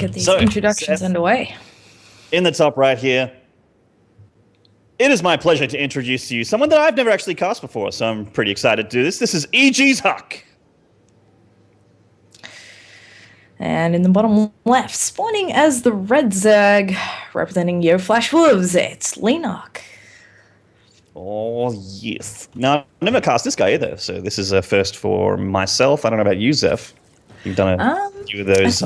get these So, introductions Seth, underway. in the top right here, it is my pleasure to introduce to you someone that I've never actually cast before, so I'm pretty excited to do this. This is EG's HuK. And in the bottom left, spawning as the red Zerg, representing Yo Flash Wolves, it's Leenock. Oh, yes. Now, I've never cast this guy either, so this is a first for myself. I don't know about you, Zeph. You've done a few of those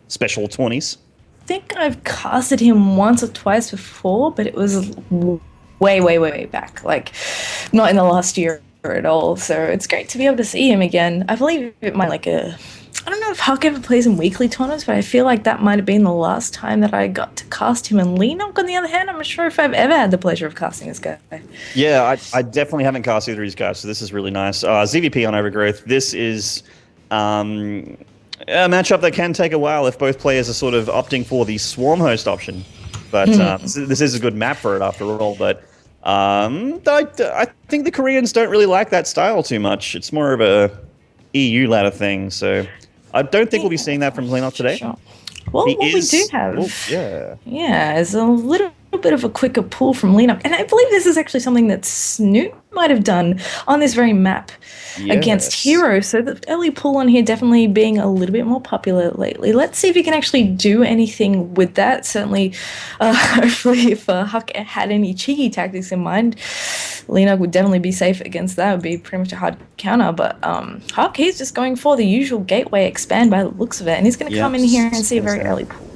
special 20s. I think I've casted him once or twice before, but it was way back. Like, not in the last year at all. So it's great to be able to see him again. I believe it might I don't know if HuK ever plays in weekly tournaments, but I feel like that might have been the last time that I got to cast him. And Leenock, on the other hand, I'm not sure if I've ever had the pleasure of casting this guy. Yeah, I definitely haven't cast either of these guys, so this is really nice. ZVP on Overgrowth. This is a matchup that can take a while if both players are sort of opting for the Swarm Host option. But this is a good map for it after all. But I think the Koreans don't really like that style too much. It's more of a EU ladder thing, so I don't think we'll be seeing that from Leenock today. Sure. Well, what we do have, is a little bit of a quicker pull from Leenock, and I believe this is actually something that Snoot might have done on this very map against Hero. So the early pull on here definitely being a little bit more popular lately. Let's see if he can actually do anything with that. Certainly, hopefully, if HuK had any cheeky tactics in mind, Leenock would definitely be safe against that. It would be pretty much a hard counter. But HuK, he's just going for the usual gateway expand by the looks of it, and he's going to come in here and see a very early pull.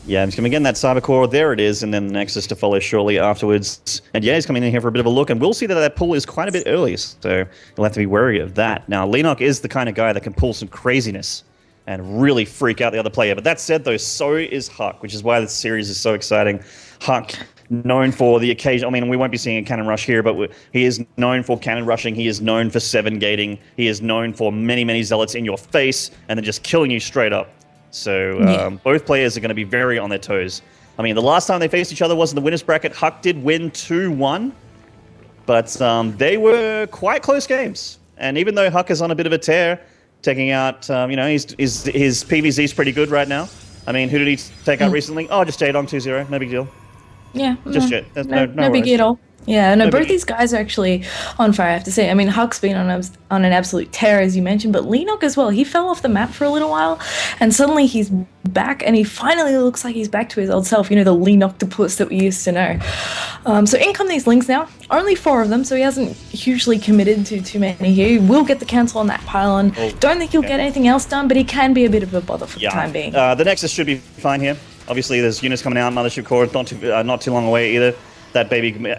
Yeah, he's going to get that Cyber Core. There it is, and then the Nexus to follow shortly afterwards. And yeah, he's coming in here for a bit of a look, and we'll see that that pull is quite a bit early, so you'll have to be wary of that. Now, Leenock is the kind of guy that can pull some craziness and really freak out the other player. But that said, though, so is HuK, which is why this series is so exciting. HuK, known for the occasion, I mean, we won't be seeing a cannon rush here, but he is known for cannon rushing. He is known for 7 gating. He is known for many zealots in your face and then just killing you straight up. So both players are going to be very on their toes. I mean, the last time they faced each other was in the winners bracket. HuK did win 2-1, but they were quite close games. And even though HuK is on a bit of a tear, taking out, his PvZ is pretty good right now. I mean, who did he take out recently? Oh, just Jadong 2-0. No big deal. Yeah. Just Jet. No big at all. Yeah, no, both these guys are actually on fire, I have to say. I mean, HuK's been on an absolute tear, as you mentioned, but Leenock as well. He fell off the map for a little while, and suddenly he's back, and he finally looks like he's back to his old self, the Leenock-topus that we used to know. So in come these links now. Only 4 of them, so he hasn't hugely committed to too many here. He will get the cancel on that pylon. Don't think he'll get anything else done, but he can be a bit of a bother for the time being. The Nexus should be fine here. Obviously, there's units coming out. Mothership Core not too long away either. That baby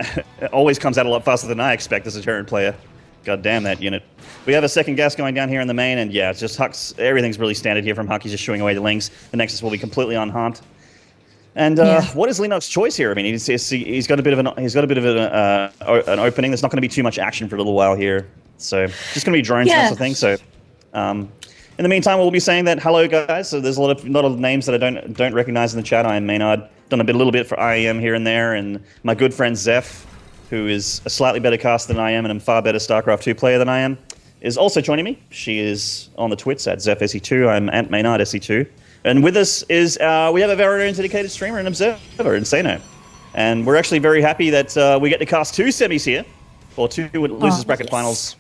always comes out a lot faster than I expect as a Terran player. God damn that unit. We have a second gas going down here in the main, and yeah, it's just HuK's. Everything's really standard here from HuK. He's just shooing away the links. The Nexus will be completely unharmed. And what is Leenock's choice here? I mean, he's got a bit of an opening. There's not going to be too much action for a little while here, so just going to be drones and that sort of thing. So, in the meantime, we'll be saying that hello, guys. So there's a lot of names that I don't recognize in the chat. I am Maynard. Done a little bit for IEM here and there, and my good friend Zeph, who is a slightly better caster than I am and a far better StarCraft 2 player than I am, is also joining me. She is on the twits at ZephSE2. I'm at Maynard SE2. And with us is, we have a very own dedicated streamer and observer, Insano. And we're actually very happy that we get to cast 2 semis here, or 2 losers bracket finals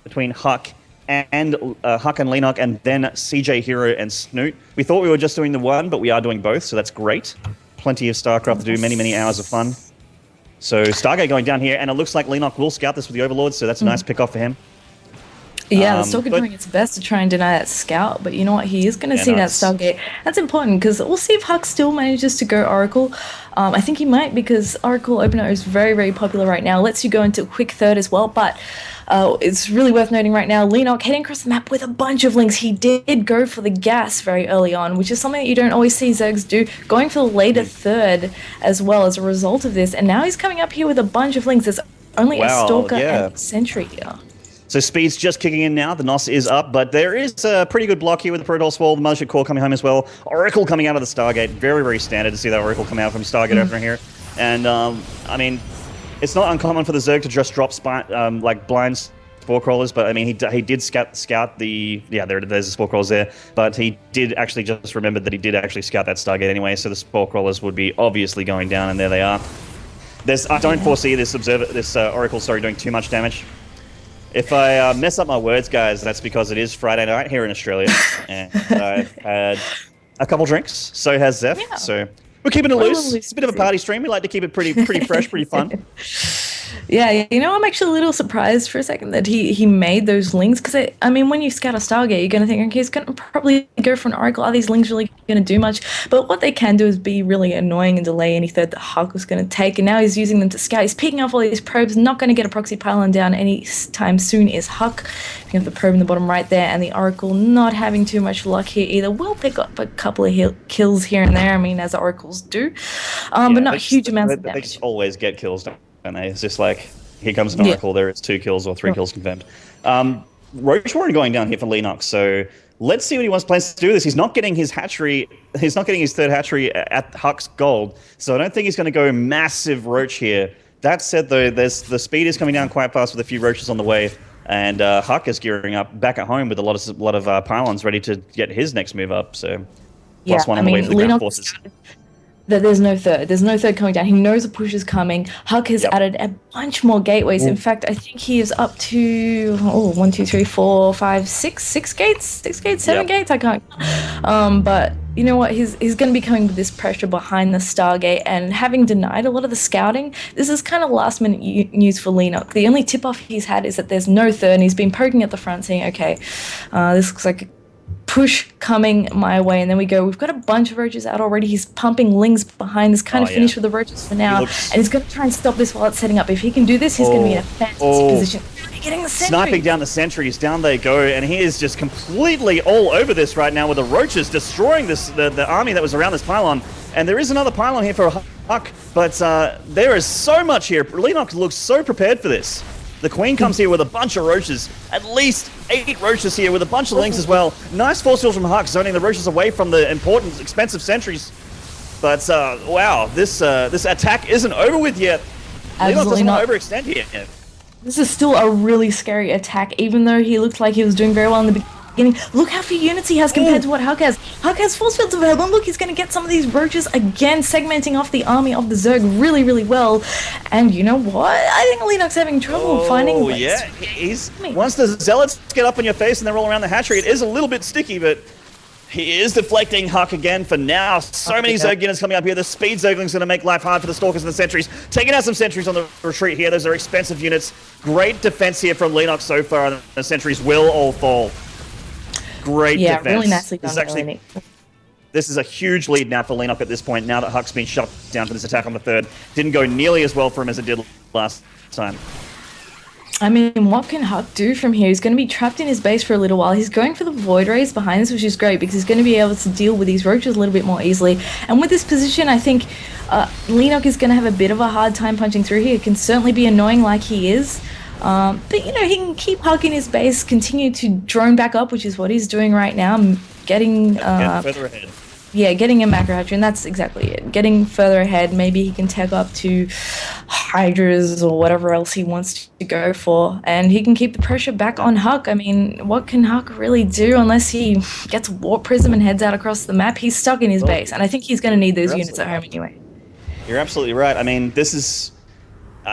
between HuK and Leenock, and then CJ, Hero, and Snoot. We thought we were just doing the one, but we are doing both, so that's great. Plenty of StarCraft to do, many hours of fun. So Stargate going down here, and it looks like Leenock will scout this with the Overlords, so that's a nice pick-off for him. Yeah, the Stalker doing its best to try and deny that scout, but you know what? He is going to see that Stargate. That's important, because we'll see if HuK still manages to go Oracle. I think he might, because Oracle Opener is very popular right now. Lets you go into a quick third as well, but it's really worth noting right now, Leenock heading across the map with a bunch of links. He did go for the gas very early on, which is something that you don't always see Zergs do, going for the later third as well as a result of this. And now he's coming up here with a bunch of links. There's only a Stalker and a Sentry here. So speed's just kicking in now. The NOS is up, but there is a pretty good block here with the Protoss Wall, the Mothership Core coming home as well. Oracle coming out of the Stargate. Very standard to see that Oracle come out from Stargate over here. And, I mean, it's not uncommon for the Zerg to just drop blind spore crawlers, but I mean, he did scout the there's the spore crawlers there, but he did actually just remember that he did actually scout that Stargate anyway, so the spore crawlers would be obviously going down, and there they are. I don't foresee this Oracle story doing too much damage. If I mess up my words, guys, that's because it is Friday night here in Australia, and I've had a couple drinks. So has Zeph. Yeah. So we're keeping it loose. It's a bit of a party stream. We like to keep it pretty fresh, pretty fun. Yeah, you know, I'm actually a little surprised for a second that he made those links, because I mean, when you scout a Stargate, you're going to think, okay, he's going to probably go for an Oracle. Are these links really going to do much? But what they can do is be really annoying and delay any third that HuK was going to take, and now he's using them to scout. He's picking off all these probes, not going to get a proxy pylon down anytime soon is HuK. You have the probe in the bottom right there, and the Oracle not having too much luck here either. Will pick up a couple of kills here and there, I mean, as the Oracles do, but not huge amounts of damage. They just always get kills, don't they? It's just like, here comes an Oracle, there it's 2 kills or 3 kills confirmed. Roach Warren going down here for Leenock, so let's see what he plans to do with this. He's not getting his hatchery, he's not getting his third hatchery at HuK's gold, so I don't think he's going to go massive Roach here. That said, though, the speed is coming down quite fast with a few Roaches on the way, and HuK is gearing up back at home with a lot of pylons ready to get his next move up, so plus one on the way for the ground forces. That there's no third. There's no third coming down. He knows the push is coming. HuK has added a bunch more gateways. In fact, I think he is up to 1, 2, 3, 4, 5, 6 gates, 7 gates. I can't. But you know what? He's going to be coming with this pressure behind the Stargate, and having denied a lot of the scouting, this is kind of last minute news for Leenock. The only tip off he's had is that there's no third, and he's been poking at the front, saying, "Okay, this looks like push coming my way," and then we go, we've got a bunch of Roaches out already. He's pumping Lings behind this, kind of finished with the Roaches for now, and he's going to try and stop this while it's setting up. If he can do this, he's going to be in a fantastic position. Getting the sentry. Sniping down the sentries, down they go, and he is just completely all over this right now with the Roaches destroying the army that was around this pylon. And there is another pylon here for HuK, but there is so much here. Leenock looks so prepared for this. The Queen comes here with a bunch of Roaches, at least 8 Roaches here with a bunch of Lings as well. Nice force field from HuK, zoning the Roaches away from the important, expensive sentries. But wow, this attack isn't over with yet. Leenock doesn't want to overextend here. This is still a really scary attack, even though he looked like he was doing very well in the beginning. Look how few units he has compared to what HuK has. HuK has force fields available, and look, he's going to get some of these Roaches again, segmenting off the army of the Zerg really, really well. And you know what? I think Leenock's having trouble finding ways. Once the Zealots get up in your face and they're all around the hatchery, it is a little bit sticky, but he is deflecting HuK again for now. So many Zerg units coming up here. The speed Zergling's going to make life hard for the Stalkers and the Sentries. Taking out some Sentries on the retreat here. Those are expensive units. Great defense here from Leenock so far, and the Sentries will all fall. Great defense. Really nicely done. This is a huge lead now for Leenock at this point, now that HuK's been shut down for this attack on the third. Didn't go nearly as well for him as it did last time. I mean, what can HuK do from here? He's going to be trapped in his base for a little while. He's going for the Void Rays behind this, which is great, because he's going to be able to deal with these Roaches a little bit more easily. And with this position, I think Leenock is going to have a bit of a hard time punching through here. It can certainly be annoying like he is. But, you know, he can keep HuK in his base, continue to drone back up, which is what he's doing right now, getting further ahead. Yeah, getting a macro hatchery, and that's exactly it. Getting further ahead, maybe he can tech up to Hydras or whatever else he wants to go for, and he can keep the pressure back on HuK. I mean, what can HuK really do unless he gets Warp Prism and heads out across the map? He's stuck in his base, and I think he's going to need those units at home anyway. You're absolutely right. I mean, this is...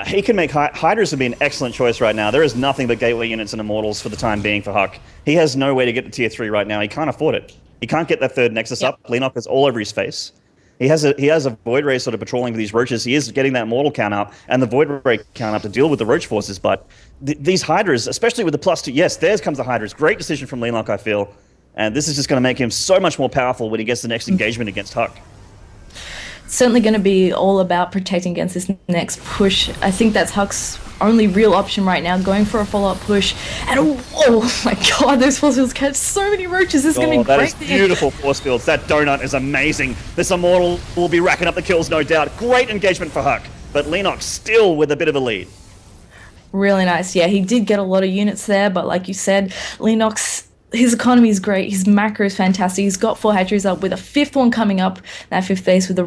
he can make Hydras would be an excellent choice right now. There is nothing but gateway units and Immortals for the time being for HuK. He has no way to get to tier 3 right now. He can't afford it. He can't get that third Nexus up. Leenock is all over his face. He has a Void Ray sort of patrolling with these Roaches. He is getting that Mortal count up and the Void Ray count up to deal with the Roach forces. But these Hydras, especially with the +2, yes, there comes the Hydras. Great decision from Leenock, I feel. And this is just going to make him so much more powerful when he gets the next engagement against HuK. Certainly going to be all about protecting against this next push. I think that's HuK's only real option right now, going for a follow-up push. And oh my god, those force fields catch so many Roaches. This is going to be great. That is beautiful force fields. That donut is amazing. This Immortal will be racking up the kills, no doubt. Great engagement for HuK, but Leenock still with a bit of a lead. Really nice. Yeah, he did get a lot of units there, but like you said, his economy is great. His macro is fantastic. He's got 4 hatcheries up with a 5th one coming up, that 5th base with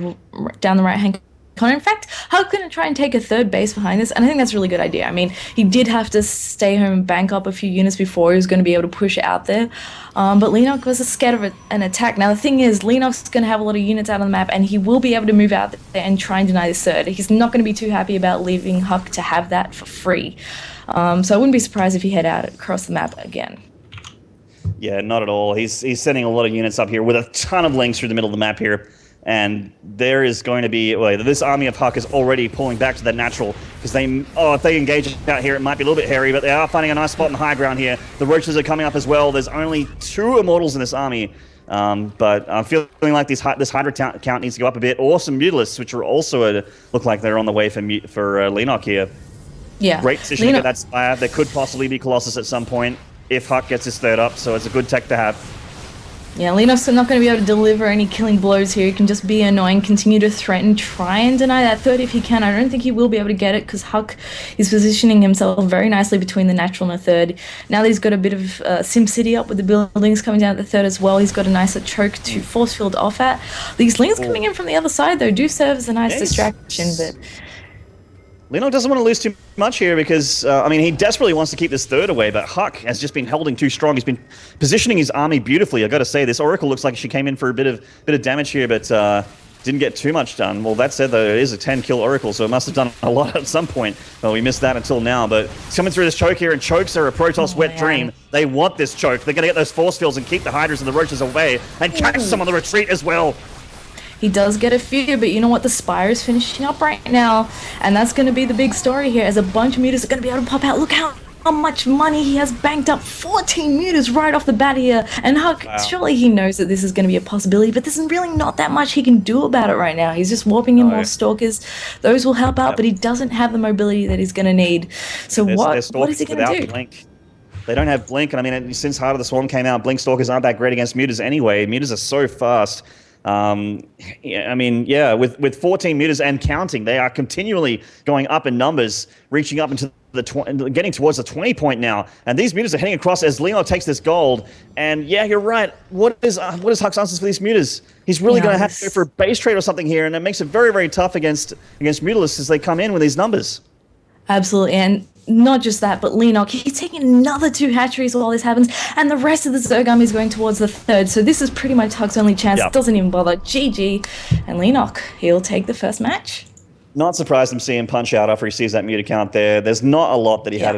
down the right-hand In fact, HuK going to try and take a third base behind this, and I think that's a really good idea. I mean, he did have to stay home and bank up a few units before he was going to be able to push out there. But Leenock was scared of an attack. Now, the thing is, Leenock's going to have a lot of units out on the map, and he will be able to move out there and try and deny this third. He's not going to be too happy about leaving HuK to have that for free. So I wouldn't be surprised if he head out across the map again. Yeah, not at all. He's sending a lot of units up here with a ton of links through the middle of the map here. And there is going to be, well, this army of HuK is already pulling back to that natural, because if they engage out here, it might be a little bit hairy, but they are finding a nice spot in the high ground here. The roaches are coming up as well. There's only 2 immortals in this army, but I'm feeling like this Hydra count needs to go up a bit, or some Mutalisks, which are also look like they're on the way for Leenock here. Yeah. Great position to get that Spire. There could possibly be Colossus at some point if HuK gets his third up, so it's a good tech to have. Yeah, Leenock's not going to be able to deliver any killing blows here. He can just be annoying, continue to threaten, try and deny that third if he can. I don't think he will be able to get it, because HuK is positioning himself very nicely between the natural and the third. Now that he's got a bit of SimCity up with the buildings coming down at the third as well, he's got a nicer choke to force field off at. These links coming in from the other side, though, do serve as a nice distraction, but Leenock doesn't want to lose too much here because, I mean, he desperately wants to keep this third away, but HuK has just been holding too strong. He's been positioning his army beautifully. I've got to say, this Oracle looks like she came in for a bit of damage here, but didn't get too much done. Well, that said, though, it is a 10-kill Oracle, so it must have done a lot at some point. Well, we missed that until now, but it's coming through this choke here, and chokes are a Protoss wet dream. They want this choke. They're going to get those force fields and keep the Hydras and the Roaches away, and catch some on the retreat as well. He does get a few, but you know what? The Spire is finishing up right now, and that's going to be the big story here, as a bunch of mutas are going to be able to pop out. Look how much money he has banked up. 14 mutas right off the bat here, and HuK, surely he knows that this is going to be a possibility, but there's really not that much he can do about it right now. He's just warping in more Stalkers. Those will help out, but he doesn't have the mobility that he's going to need. So what is he going to do? Blink. They don't have Blink, and I mean, since Heart of the Swarm came out, Blink Stalkers aren't that great against mutas anyway. Mutas are so fast. Yeah, I mean, yeah, with 14 mutas and counting, they are continually going up in numbers, reaching up into getting towards the 20 point now. And these mutas are heading across as Leenock takes this gold. And yeah, you're right. What is HuK's answers for these mutas? He's really going to have to go for a base trade or something here, and it makes it very, very tough against Mutalisks as they come in with these numbers. Absolutely, and not just that, but Leenock, he's taking another 2 hatcheries while this happens, and the rest of the Zerg army is going towards the third, so this is pretty much HuK's only chance. Doesn't even bother. GG, and Leenock, he'll take the first match. Not surprised him seeing punch out after he sees that muta count there. There's not a lot that he had.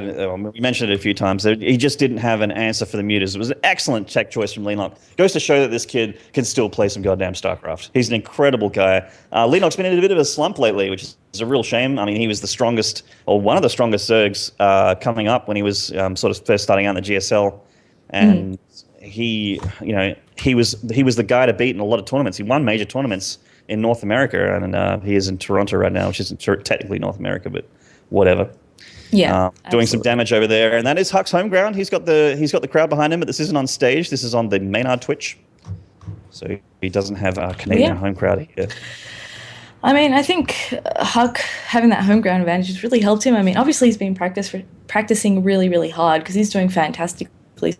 We mentioned it a few times. He just didn't have an answer for the mutas. It was an excellent tech choice from Leenock. Goes to show that this kid can still play some goddamn StarCraft. He's an incredible guy. Leenock's been in a bit of a slump lately, which is a real shame. I mean, he was the strongest, or one of the strongest Zergs coming up when he was sort of first starting out in the GSL. And he was the guy to beat in a lot of tournaments. He won major tournaments in North America, and he is in Toronto right now, which isn't technically North America, but whatever. Yeah, doing some damage over there, and that is HuK's home ground. He's got the crowd behind him, but this isn't on stage. This is on the Maynard Twitch, so he doesn't have a Canadian home crowd here. I mean, I think HuK having that home ground advantage has really helped him. I mean, obviously he's been practicing really, really hard because he's doing fantastic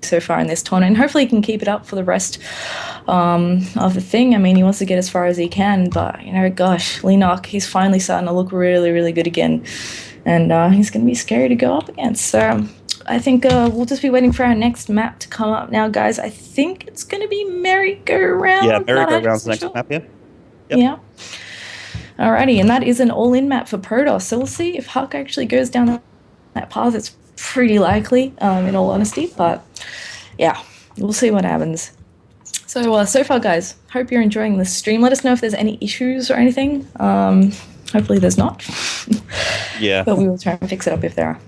so far in this tournament, and hopefully he can keep it up for the rest of the thing. I mean, he wants to get as far as he can, but gosh, Leenock, he's finally starting to look really, really good again, and he's going to be scary to go up against. So I think we'll just be waiting for our next map to come up now, guys. I think it's going to be Merry-Go-Round. Yeah, Merry-Go-Round's the next map, Yep. Yeah. Alrighty, and that is an all-in map for Protoss, so we'll see if HuK actually goes down that path. It's pretty likely, in all honesty, but yeah, we'll see what happens. So far, guys, hope you're enjoying the stream. Let us know if there's any issues or anything. Hopefully there's not. Yeah. But we will try and fix it up if there are.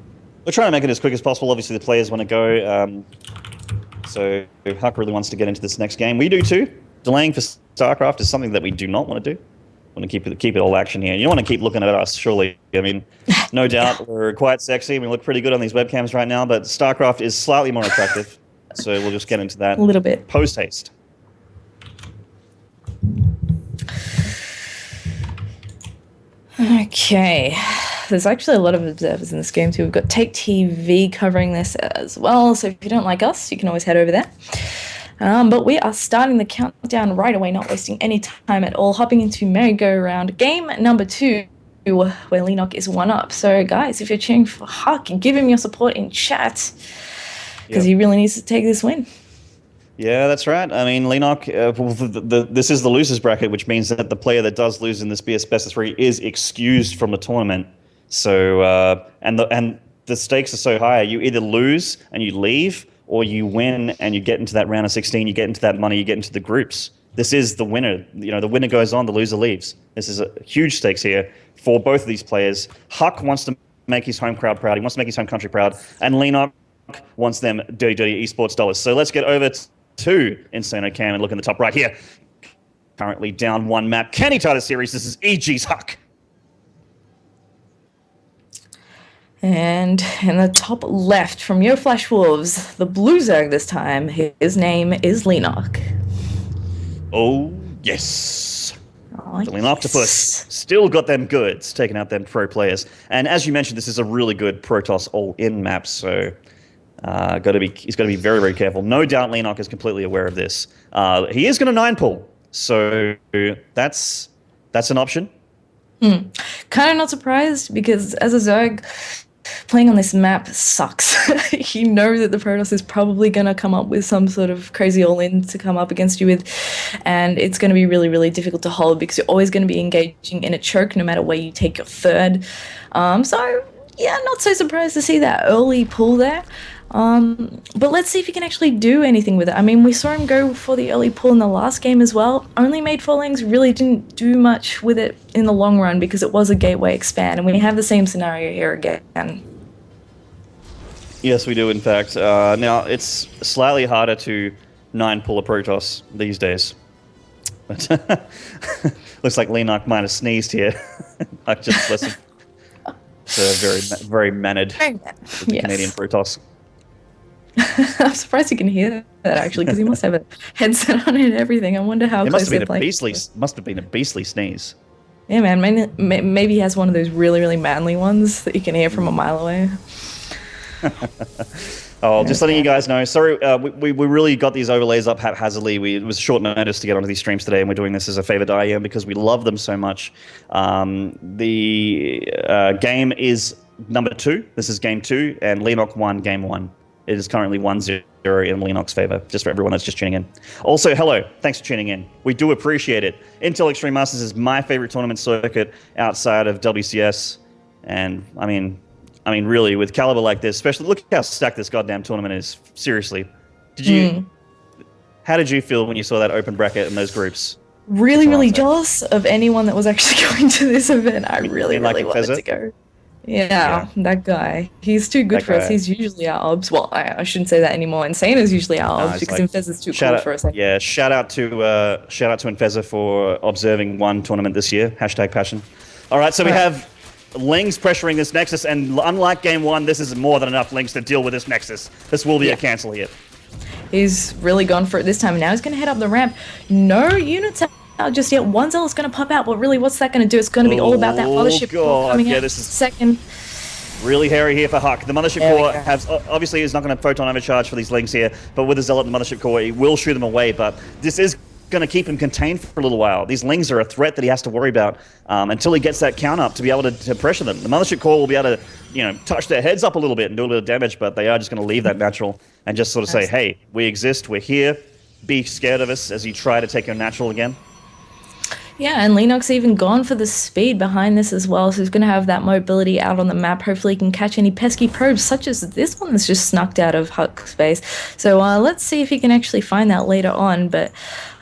We're trying to make it as quick as possible. Obviously, the players want to go. So HuK really wants to get into this next game. We do too. Delaying for StarCraft is something that we do not want to do. Want to keep it all action here. You don't want to keep looking at us, surely. I mean, no doubt we're quite sexy. We look pretty good on these webcams right now, but StarCraft is slightly more attractive. So we'll just get into that a little bit post haste. Okay, there's actually a lot of observers in this game too. We've got Take TV covering this as well, so if you don't like us, you can always head over there. But we are starting the countdown right away, not wasting any time at all, hopping into merry-go-round game number 2, where Leenock is 1-up. So, guys, if you're cheering for HuK, give him your support in chat, because he really needs to take this win. Yeah, that's right. I mean, Leenock, this is the losers bracket, which means that the player that does lose in this BS best of 3 is excused from the tournament. So, and the stakes are so high. You either lose and you leave, or you win and you get into that round of 16, you get into that money, you get into the groups. This is the winner. You know, the winner goes on, the loser leaves. This is a huge stakes here for both of these players. HuK wants to make his home crowd proud. He wants to make his home country proud. And Leenock wants them dirty esports dollars. So let's get over to Insano Cam and look in the top right here. Currently down 1 map. Can he tie the series? This is EG's HuK. And in the top left from your Flash Wolves, the Blue Zerg this time, his name is Leenock. Oh, yes. The Leenocktopus still got them goods, taking out them pro players. And as you mentioned, this is a really good Protoss all-in map, so he's got to be very, very careful. No doubt Leenock is completely aware of this. He is going to 9-pull, so that's an option. Kind of not surprised, because as a Zerg, playing on this map sucks. You know that the Protoss is probably going to come up with some sort of crazy all-in to come up against you with, and it's going to be really, really difficult to hold, because you're always going to be engaging in a choke no matter where you take your third. So, yeah, not so surprised to see that early pull there. But let's see if he can actually do anything with it. I mean, we saw him go for the early pull in the last game as well. Only made 4 lanes, really didn't do much with it in the long run, because it was a gateway expand, and we have the same scenario here again. Yes, we do, in fact. Now, it's slightly harder to 9-pull a Protoss these days. But looks like Leenock might have sneezed here. I just listened. It's a very, very mannered Canadian Protoss. I'm surprised you can hear that, actually, because he must have a headset on and everything. I wonder how close they're playing. Must have been a beastly sneeze. Yeah, man. Maybe he has one of those really, really manly ones that you can hear from a mile away. Just letting you guys know. Sorry, we really got these overlays up haphazardly. It was short notice to get onto these streams today, and we're doing this as a favor to IEM because we love them so much. The game is number 2. This is game 2, and Leenock won game 1. It is currently 1-0 in Leenock's favor, just for everyone that's just tuning in. Also, hello. Thanks for tuning in. We do appreciate it. Intel Extreme Masters is my favorite tournament circuit outside of WCS. And, I mean, really, with caliber like this, especially, look how stacked this goddamn tournament is. Seriously. How did you feel when you saw that open bracket and those groups? Really, really jealous of anyone that was actually going to this event. I really wanted to go. Yeah, that guy. He's too good for us. He's usually our obs. Well, I shouldn't say that anymore. Insano's usually our obs, because Infeza's too cool for us. Yeah, shout out to Infeza for observing 1 tournament this year. #passion. All right, so we have Lings pressuring this Nexus, and unlike game 1, this is more than enough Lings to deal with this Nexus. This will be a cancel here. He's really gone for it this time. Now he's going to head up the ramp. No units out just yet. 1 Zealot's going to pop out, but really, what's that going to do? It's going to be all about that Mothership Core coming out this is second. Really hairy here for HuK. The Mothership Core obviously is not going to photon overcharge for these Lings here, but with the Zealot and the Mothership Core, he will shoot them away, but this is going to keep him contained for a little while. These Lings are a threat that he has to worry about until he gets that count up to be able to pressure them. The Mothership Core will be able to, touch their heads up a little bit and do a little bit of damage, but they are just going to leave that natural and just sort of say, hey, we exist, we're here, be scared of us as you try to take your natural again. Yeah, and Leenock's even gone for the speed behind this as well, so he's going to have that mobility out on the map. Hopefully he can catch any pesky probes, such as this one that's just snucked out of HuK space. So let's see if he can actually find that later on, but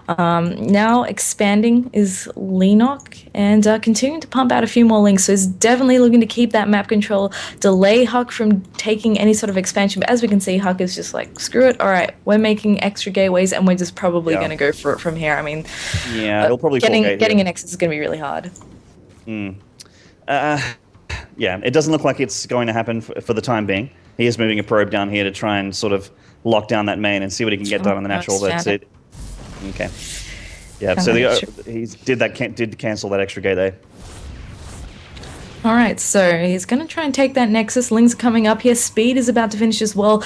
now expanding is Leenock, and continuing to pump out a few more Lings, so he's definitely looking to keep that map control, delay HuK from taking any sort of expansion, but as we can see, HuK is just like, screw it, alright, we're making extra gateways, and we're just probably going to go for it from here. I mean, he'll probably getting a Nexus is going to be really hard. Yeah, it doesn't look like it's going to happen for the time being. He is moving a probe down here to try and sort of lock down that main and see what he can get done on the natural. That's it. Okay. Yeah, so he did cancel that extra gate there. Alright, so he's going to try and take that Nexus. Lings coming up here. Speed is about to finish as well.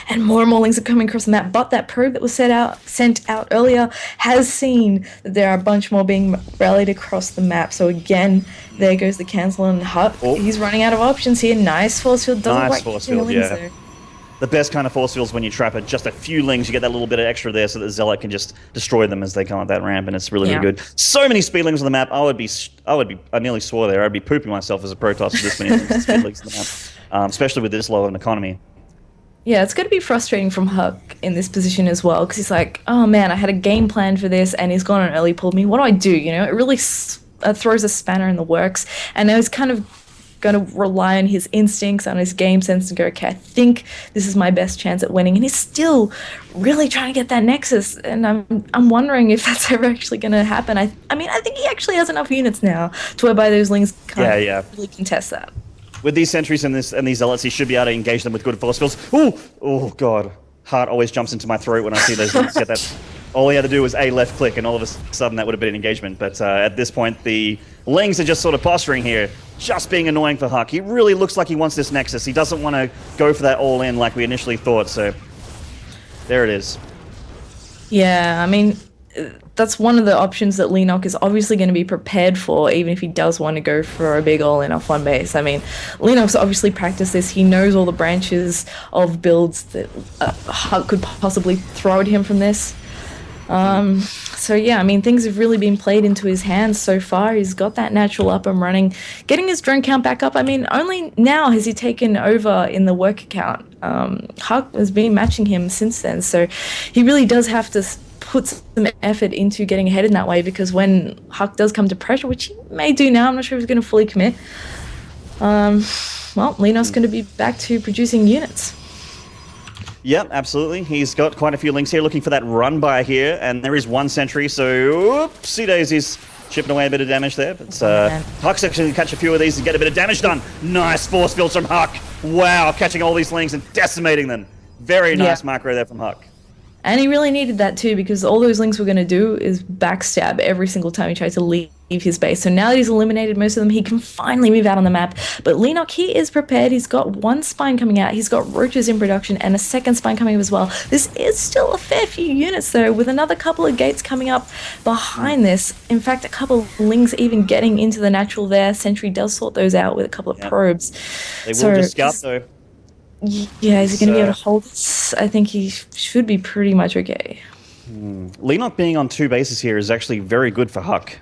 and more lings are coming across the map. But that probe that was sent out earlier has seen that there are a bunch more being rallied across the map. So again, there goes the cancel on HuK. Oh. He's running out of options here. Nice force field. Doesn't nice force field, yeah. The best kind of force fields when you trap it, just a few lings, you get that little bit of extra there so that Zealot can just destroy them as they come up that ramp, and it's really, really good. So many speed lings on the map. I nearly swore there. I'd be pooping myself as a Protoss with this many speed lings on the map, especially with this low of an economy. Yeah, it's going to be frustrating from HuK in this position as well, because he's like, oh man, I had a game plan for this, and he's gone and early pulled me. What do I do? You know, it really throws a spanner in the works, and now he's kind of going to rely on his instincts, on his game sense, and go, okay, I think this is my best chance at winning. And he's still really trying to get that Nexus, and I'm wondering if that's ever actually going to happen. I mean, I think he actually has enough units now to whereby those lings can't really contest that. With these sentries and these zealots, he should be able to engage them with good force fields. Oh god, heart always jumps into my throat when I see those units get that. All he had to do was a left click, and all of a sudden that would have been an engagement. But at this point, the lings are just sort of posturing here, just being annoying for HuK. He really looks like he wants this Nexus. He doesn't want to go for that all-in like we initially thought, so there it is. Yeah, I mean, that's one of the options that Leenock is obviously going to be prepared for, even if he does want to go for a big all-in off one base. I mean, Leenock's obviously practiced this. He knows all the branches of builds that HuK could possibly throw at him from this. So yeah, I mean, things have really been played into his hands so far. He's got that natural up and running, getting his drone count back up. I mean, only now has he taken over in the work account. HuK has been matching him since then, so he really does have to put some effort into getting ahead in that way, because when HuK does come to pressure, which he may do now, I'm not sure if he's going to fully commit, well, Leenock's going to be back to producing units. Yep, absolutely. He's got quite a few links here, looking for that run by here, and there is one sentry, so oopsie daisies, chipping away a bit of damage there. But HuK's actually going to catch a few of these and get a bit of damage done. Nice force fields from HuK. Wow, catching all these lings and decimating them. Very nice macro there from HuK. And he really needed that too, because all those lings were going to do is backstab every single time he tried to leave his base. So now that he's eliminated most of them, he can finally move out on the map. But Leenock, he is prepared. He's got one spine coming out. He's got roaches in production and a second spine coming up as well. This is still a fair few units though, with another couple of gates coming up behind this. In fact, a couple of lings even getting into the natural there. Sentry does sort those out with a couple of probes. They will just scout though. Yeah, is he going to be able to hold this? I think he should be pretty much okay. Leenock being on two bases here is actually very good for HuK.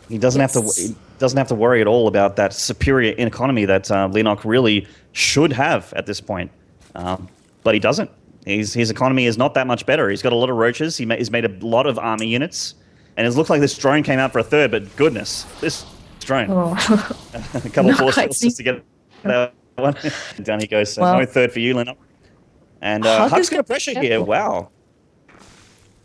He doesn't have to worry at all about that superior economy that Leenock really should have at this point, but he doesn't. His economy is not that much better. He's got a lot of roaches. He's made a lot of army units, and it looks like this drone came out for a third. But goodness, this drone, a couple of force fields just to get that one. Down he goes. So no third for you, Leenock. And HuK's going to pressure here. Wow.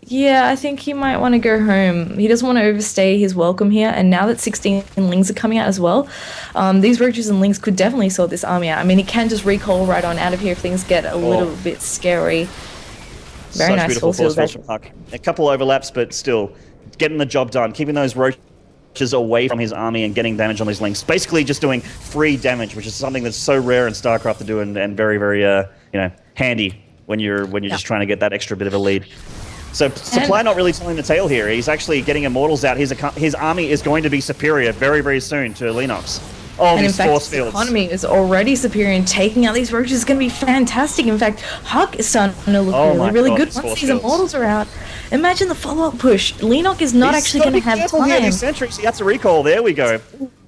Yeah, I think he might want to go home. He doesn't want to overstay his welcome here, and now that 16 lings are coming out as well, these roaches and lings could definitely sort this army out. I mean, he can just recall right on out of here if things get a little bit scary. Very nice force field from HuK. A couple overlaps, but still getting the job done, keeping those roaches away from his army and getting damage on these lings. Basically, just doing free damage, which is something that's so rare in StarCraft to do, and very, very handy when you're just trying to get that extra bit of a lead. So supply not really telling the tale here. He's actually getting Immortals out. His army is going to be superior very, very soon to Leenock's. Oh, and in fact, his economy is already superior, and taking out these roaches is going to be fantastic. In fact, HuK is starting to look really good once these Immortals are out. Imagine the follow-up push. Leenock is not actually going to have time. These sentries, he has to recall. There we go.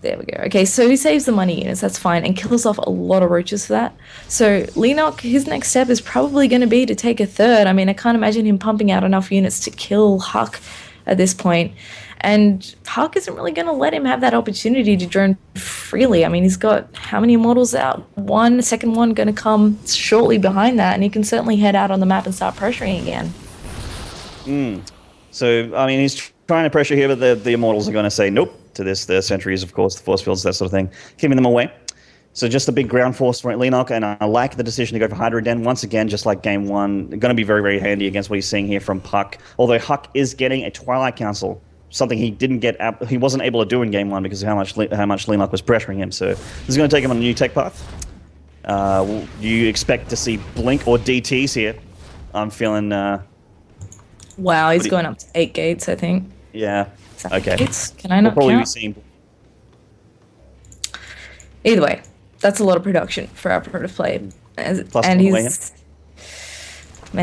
There we go. Okay, so he saves the money units, that's fine, and kills off a lot of roaches for that. So Leenock, his next step is probably going to be to take a third. I mean, I can't imagine him pumping out enough units to kill HuK at this point. And HuK isn't really going to let him have that opportunity to drone freely. I mean, he's got how many Immortals out? One, second one going to come shortly behind that, and he can certainly head out on the map and start pressuring again. So, I mean, he's trying to pressure here, but the Immortals are going to say nope to this. The sentries, of course, the force fields, that sort of thing, keeping them away. So just a big ground force for Leenock, and I like the decision to go for Hydra Den. Once again, just like game one, going to be very, very handy against what he's seeing here from HuK. Although HuK is getting a Twilight Council, something he didn't get, he wasn't able to do in game one because of how much Leenock was pressuring him. So this is going to take him on a new tech path. You expect to see Blink or DTs here. I'm feeling... wow, he's going up to 8 gates, I think. Yeah. Okay. Gates? Can I not probably count? Be seeing... Either way, that's a lot of production for our pro to play. And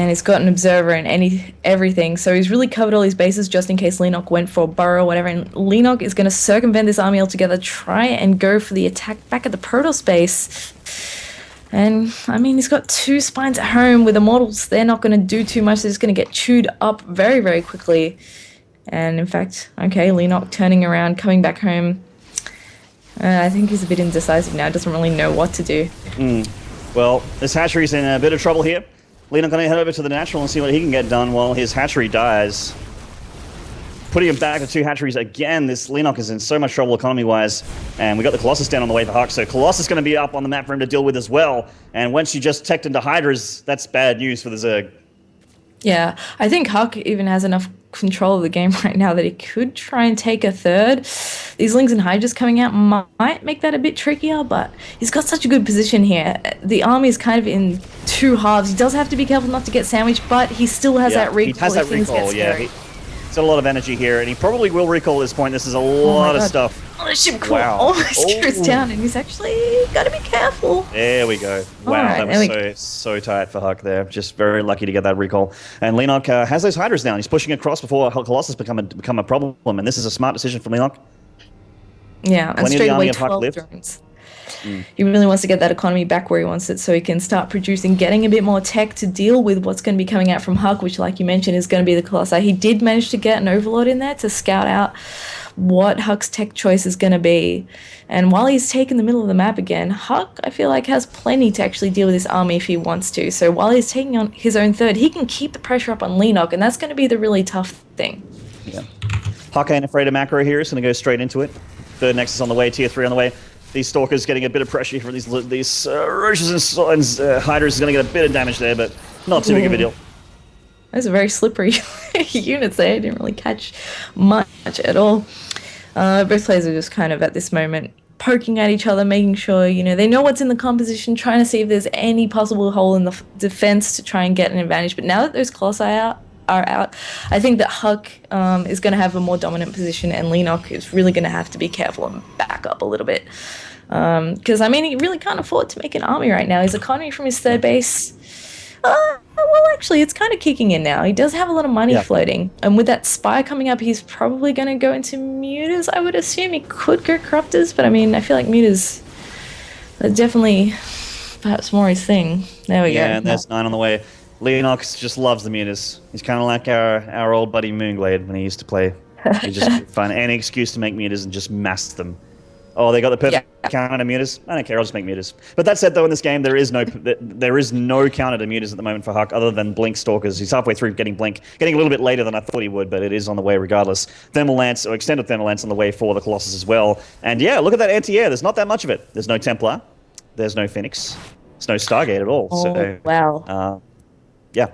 he's got an observer and everything, so he's really covered all his bases just in case Leenock went for a burrow or whatever. And Leenock is going to circumvent this army altogether, try and go for the attack back at the Protoss base. And I mean, he's got 2 spines at home with Immortals. They're not going to do too much. They're just going to get chewed up very, very quickly. And in fact, okay, Leenock turning around, coming back home. I think he's a bit indecisive now. Doesn't really know what to do. Well, this hatchery's in a bit of trouble here. Leenock going to head over to the natural and see what he can get done while his hatchery dies. Putting him back to 2 hatcheries again. This Leenock is in so much trouble economy-wise. And we got the Colossus down on the way for HuK, so Colossus is going to be up on the map for him to deal with as well. And once you just teched into Hydras, that's bad news for the Zerg. Yeah, I think HuK even has enough control of the game right now that he could try and take a third. These Lings and Hydras coming out might make that a bit trickier, but he's got such a good position here. The army is kind of in 2 halves. He does have to be careful not to get sandwiched, but he still has that recall. He has that recall, yeah. He's got a lot of energy here, and he probably will recall at this point. This is a lot of stuff. Oh, the ship core almost goes down, and he's actually got to be careful. There we go. Wow, that was so tight for HuK there. Just very lucky to get that recall. And Leenock has those Hydras down. He's pushing across before Colossus become a problem, and this is a smart decision from Leenock. Yeah, and straight away 12 drones. He really wants to get that economy back where he wants it so he can start producing, getting a bit more tech to deal with what's going to be coming out from HuK, which, like you mentioned, is going to be the Colossi. He did manage to get an Overlord in there to scout out what HuK's tech choice is going to be. And while he's taken the middle of the map again, HuK, I feel like, has plenty to actually deal with this army if he wants to. So while he's taking on his own third, he can keep the pressure up on Leenock, and that's going to be the really tough thing. Yeah. HuK ain't afraid of macro here. He's going to go straight into it. Third Nexus on the way, tier 3 on the way. These Stalkers getting a bit of pressure from these Roaches and Hydras is going to get a bit of damage there, but not too big of a deal. Those are very slippery units there. I didn't really catch much at all. Both players are just kind of at this moment poking at each other, making sure, they know what's in the composition, trying to see if there's any possible hole in the defense to try and get an advantage. But now that those Colossi are out, I think that HuK is going to have a more dominant position, and Leenock is really going to have to be careful and back up a little bit. Because, he really can't afford to make an army right now. His economy from his third base, well, actually, it's kind of kicking in now. He does have a lot of money floating. And with that Spire coming up, he's probably going to go into Mutas. I would assume he could go Corruptors, but, I feel like Mutas are definitely perhaps more his thing. There we go. Yeah, and there's 9 on the way. Leenock just loves the Mutas. He's kind of like our old buddy Moonglade when he used to play. He just find any excuse to make Mutas and just mass them. Oh, they got the perfect counter to Mutas? I don't care, I'll just make Mutas. But that said, though, in this game, there is no counter to Mutas at the moment for HuK other than Blink Stalkers. He's halfway through getting Blink. Getting a little bit later than I thought he would, but it is on the way regardless. Thermal Lance, or Extended Thermal Lance on the way for the Colossus as well. And yeah, look at that anti-air. There's not that much of it. There's no Templar. There's no Phoenix. There's no Stargate at all. Oh, so, wow. Yeah.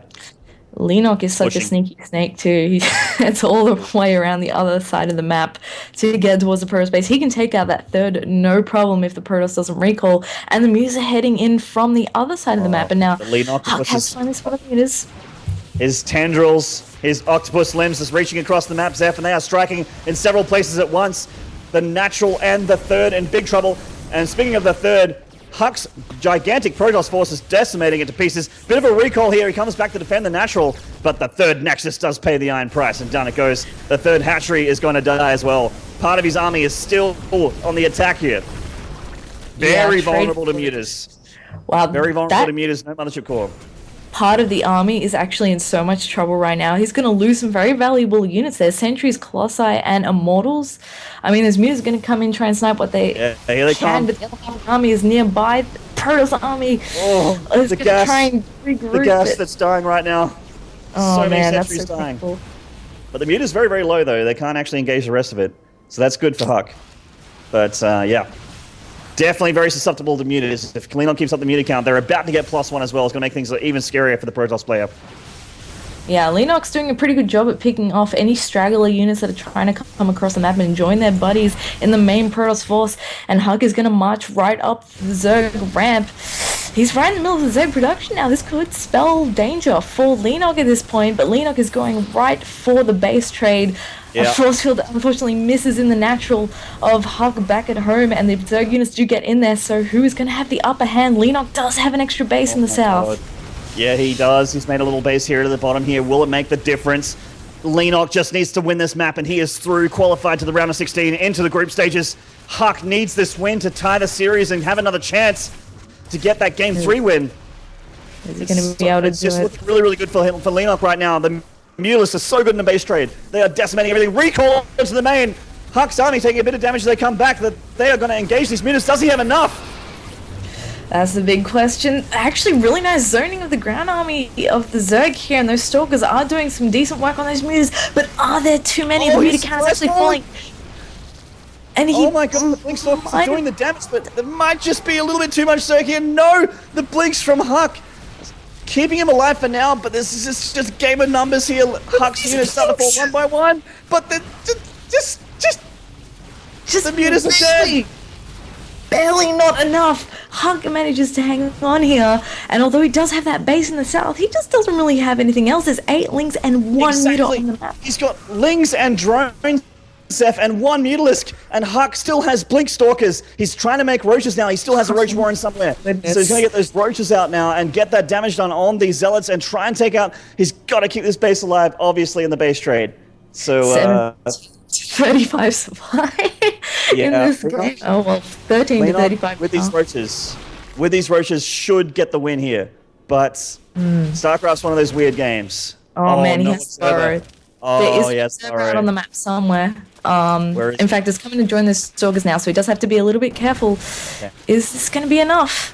Leenock is such a sneaky snake too. It's all the way around the other side of the map to get towards the Protoss base. He can take out that third no problem if the Protoss doesn't recall. And the Mutas are heading in from the other side of the map. And now HuK has finally spotted the Mutas. His tendrils, his octopus limbs is reaching across the map, Zeph, and they are striking in several places at once. The natural and the third in big trouble. And speaking of the third, HuK's gigantic Protoss force is decimating it to pieces. Bit of a recall here. He comes back to defend the natural, but the third Nexus does pay the iron price, and down it goes. The third hatchery is going to die as well. Part of his army is still on the attack here. Very vulnerable to Mutas. Wow, very vulnerable to Mutas. No Mothership Core. Part of the army is actually in so much trouble right now. He's going to lose some very valuable units there. Sentries, Colossi, and Immortals. Those Mutas are going to come in, try and snipe what they here they can, but the other half of the army is nearby. The Protoss army is going to try and regroup. The gas that's dying right now. Oh, so man, many that's sentries so dying. painful. But the Muta is very, very low, though. They can't actually engage the rest of it. So that's good for HuK. But, yeah. Definitely very susceptible to Mutas. If Leenock keeps up the Muta count, they're about to get +1 as well. It's going to make things even scarier for the Protoss player. Yeah, Leenock's doing a pretty good job at picking off any straggler units that are trying to come across the map and join their buddies in the main Protoss force. And HuK is going to march right up the Zerg ramp. He's right in the middle of the Zerg production now. This could spell danger for Leenock at this point, but Leenock is going right for the base trade. Yeah. Forcefield unfortunately misses in the natural of HuK back at home, and the Zerg units do get in there, so who is going to have the upper hand? Leenock does have an extra base in the south. God. Yeah, he does. He's made a little base here to the bottom here. Will it make the difference? Leenock just needs to win this map, and he is through, qualified to the round of 16, into the group stages. HuK needs this win to tie the series and have another chance to get that Game 3 win. Is he going to be able to do it? It's just looking really, really good for Leenock right now. The Mutalists are so good in the base trade. They are decimating everything. Recall into the main. HuK's army taking a bit of damage as they come back. That they are going to engage these Mutalists. Does he have enough? That's the big question. Actually, really nice zoning of the ground army of the Zerg here, and those Stalkers are doing some decent work on those Mutas, but are there too many? The Muta count is actually falling. And oh my god, the Blink Stalkers are doing the damage, but there might just be a little bit too much Zerg here. No! The Blinks from HuK keeping him alive for now, but this is just game of numbers here. HuK's units start to fall one by one, but just the Mutas are dead. Barely not enough. HuK manages to hang on here, and although he does have that base in the south, he just doesn't really have anything else. There's 8 Lings and 1 Muta on the map. He's got Lings and drones, Zeph, and 1 Mutalisk, and HuK still has Blink Stalkers. He's trying to make Roaches now. He still has a Roach Warren somewhere. Goodness. So he's going to get those Roaches out now and get that damage done on these Zealots and try and take out... He's got to keep this base alive, obviously, in the base trade. So, 35 supply in this game. Oh, well, 13 to 35. With these Roaches should get the win here. But StarCraft's one of those weird games. Oh man, he has Burrow. Oh, yes, out on the map somewhere. In fact, it's coming to join the Stalkers now, so he does have to be a little bit careful. Yeah. Is this going to be enough?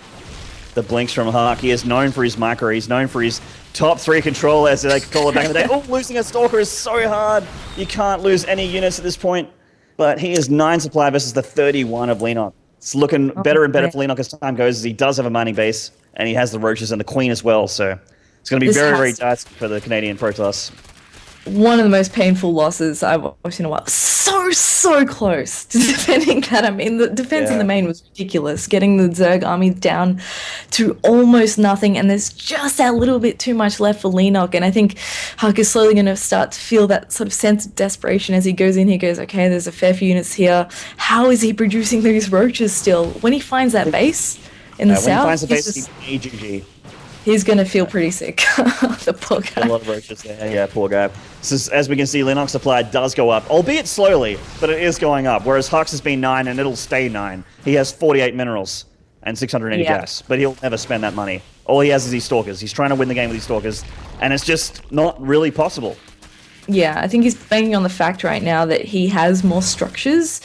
The Blinks from HuK. He is known for his micro. He's known for his top 3 control, as they call it back in the day. Oh, losing a Stalker is so hard. You can't lose any units at this point. But he is 9 supply versus the 31 of Leenock. It's looking better and better for Leenock as time goes, as he does have a mining base, and he has the Roaches and the Queen as well. So it's going to be very dicey for the Canadian Protoss. One of the most painful losses I've watched in a while. So close to defending that. I mean, the defense in the main was ridiculous. Getting the Zerg army down to almost nothing, and there's just that little bit too much left for Leenock. And I think HuK is slowly going to start to feel that sort of sense of desperation as he goes in. He goes, okay, there's a fair few units here. How is he producing these Roaches still? When he finds that base in the south, when he finds the base, he's AGG. He's going to feel pretty sick. The poor guy. A lot of Roaches there. Yeah, poor guy. So as we can see, Leenock's supply does go up, albeit slowly, but it is going up, whereas HuK's has been 9 and it'll stay 9. He has 48 minerals and 680 gas, but he'll never spend that money. All he has is these Stalkers. He's trying to win the game with these Stalkers, and it's just not really possible. Yeah, I think he's banking on the fact right now that he has more structures,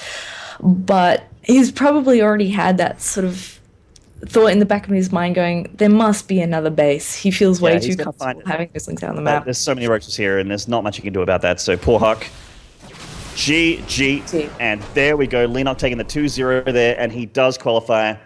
but he's probably already had that sort of thought in the back of his mind going, there must be another base. He feels way too comfortable having those links out on the map. There's so many Roaches here, and there's not much you can do about that, so poor HuK. GG, and there we go. Leenock taking the 2-0 there, and he does qualify.